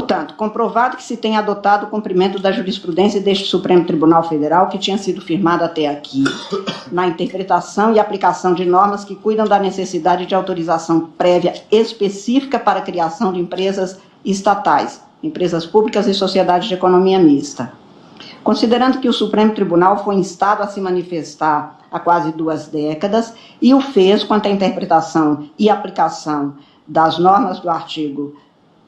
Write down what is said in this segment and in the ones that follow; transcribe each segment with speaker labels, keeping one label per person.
Speaker 1: Portanto, comprovado que se tem adotado o cumprimento da jurisprudência deste Supremo Tribunal Federal, que tinha sido firmada até aqui, na interpretação e aplicação de normas que cuidam da necessidade de autorização prévia específica para a criação de empresas estatais, empresas públicas e sociedades de economia mista. Considerando que o Supremo Tribunal foi instado a se manifestar há quase 2 décadas e o fez quanto à interpretação e aplicação das normas do artigo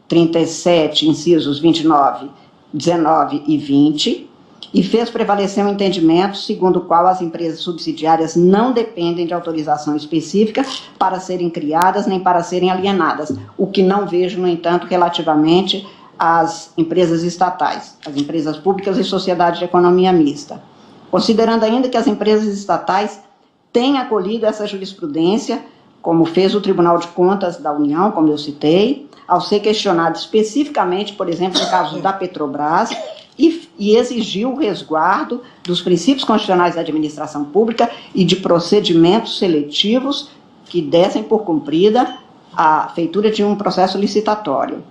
Speaker 1: 37, incisos 29, 19 e 20, e fez prevalecer um entendimento segundo o qual as empresas subsidiárias não dependem de autorização específica para serem criadas nem para serem alienadas, o que não vejo, no entanto, relativamente às empresas estatais, as empresas públicas e sociedades de economia mista. Considerando ainda que as empresas estatais têm acolhido essa jurisprudência, como fez o Tribunal de Contas da União, como eu citei, ao ser questionado especificamente, por exemplo, no caso da Petrobras, e exigiu o resguardo dos princípios constitucionais da administração pública e de procedimentos seletivos que dessem por cumprida a feitura de um processo licitatório.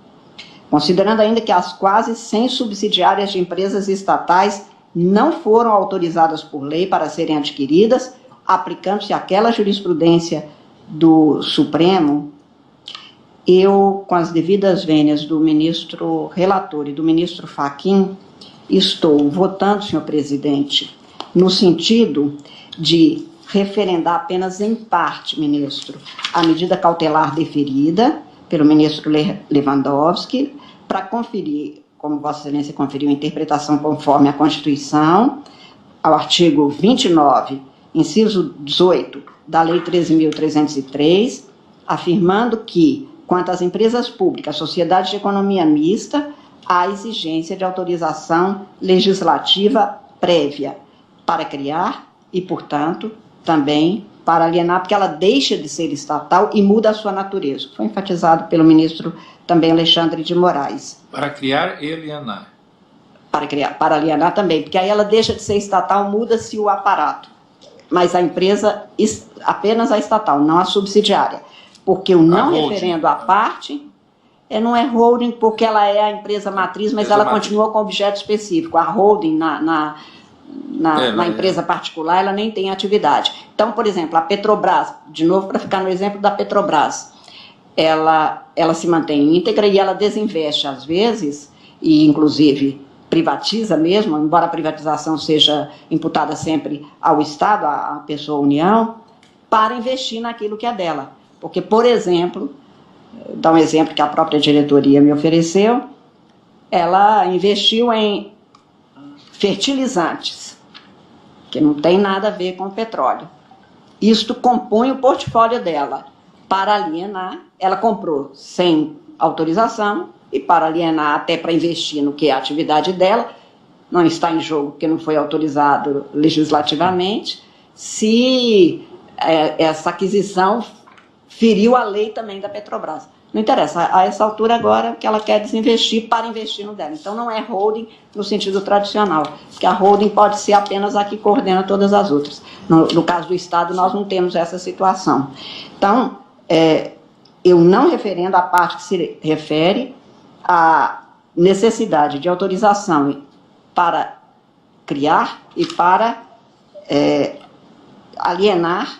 Speaker 1: Considerando ainda que as quase 100 subsidiárias de empresas estatais não foram autorizadas por lei para serem adquiridas, aplicando-se aquela jurisprudência do Supremo, eu, com as devidas vênias do ministro relator e do ministro Fachin, estou votando, senhor presidente, no sentido de referendar apenas em parte, ministro, a medida cautelar deferida pelo ministro Lewandowski, para conferir, como Vossa Excelência conferiu, interpretação conforme a Constituição, ao artigo 29, inciso 18 da Lei 13.303, afirmando que, quanto às empresas públicas, sociedades de economia mista, há exigência de autorização legislativa prévia para criar e, portanto, também para alienar, porque ela deixa de ser estatal e muda a sua natureza. Foi enfatizado pelo ministro também Alexandre de Moraes.
Speaker 2: Para criar e alienar.
Speaker 1: Para alienar também, porque aí ela deixa de ser estatal, muda-se o aparato. Mas a empresa, apenas a estatal, não a subsidiária. Porque o não referendo à parte, não é holding porque ela é a empresa matriz, mas ela continua com objeto específico. A holding na empresa particular, ela nem tem atividade. Então, por exemplo, a Petrobras, de novo para ficar no exemplo da Petrobras, ela se mantém íntegra e ela desinveste às vezes, e inclusive privatiza mesmo, embora a privatização seja imputada sempre ao Estado, à pessoa União, para investir naquilo que é dela. Porque, por exemplo, dar um exemplo que a própria diretoria me ofereceu, ela investiu em fertilizantes, que não tem nada a ver com petróleo. Isto compõe o portfólio dela. Para alienar, ela comprou sem autorização, e para alienar, até para investir no que é a atividade dela, não está em jogo porque não foi autorizado legislativamente, se essa aquisição feriu a lei também da Petrobras. Não interessa, a essa altura agora que ela quer desinvestir para investir no dela. Então não é holding no sentido tradicional, porque a holding pode ser apenas a que coordena todas as outras. No caso do Estado, nós não temos essa situação. Então, eu não referendo a parte que se refere à necessidade de autorização para criar e para alienar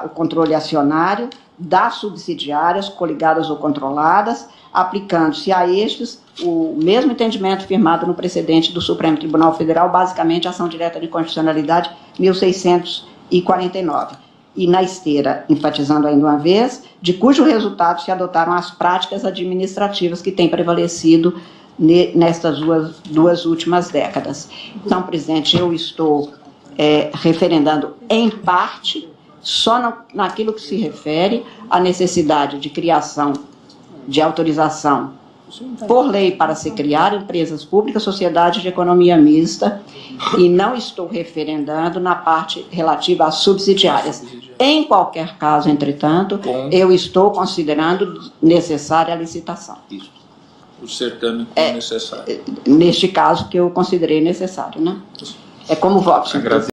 Speaker 1: o controle acionário das subsidiárias, coligadas ou controladas, aplicando-se a estes o mesmo entendimento firmado no precedente do Supremo Tribunal Federal, basicamente a ação direta de constitucionalidade 1649. E na esteira, enfatizando ainda uma vez, de cujo resultado se adotaram as práticas administrativas que têm prevalecido nestas duas últimas décadas. Então, presidente, eu estou referendando em parte, só naquilo que se refere à necessidade de criação, de autorização por lei para se criar empresas públicas, sociedades de economia mista, e não estou referendando na parte relativa às subsidiárias. Em qualquer caso, entretanto, eu estou considerando necessária a licitação.
Speaker 2: Isso. O certame é necessário.
Speaker 1: Neste caso que eu considerei necessário, né? É como voto, senhor presidente.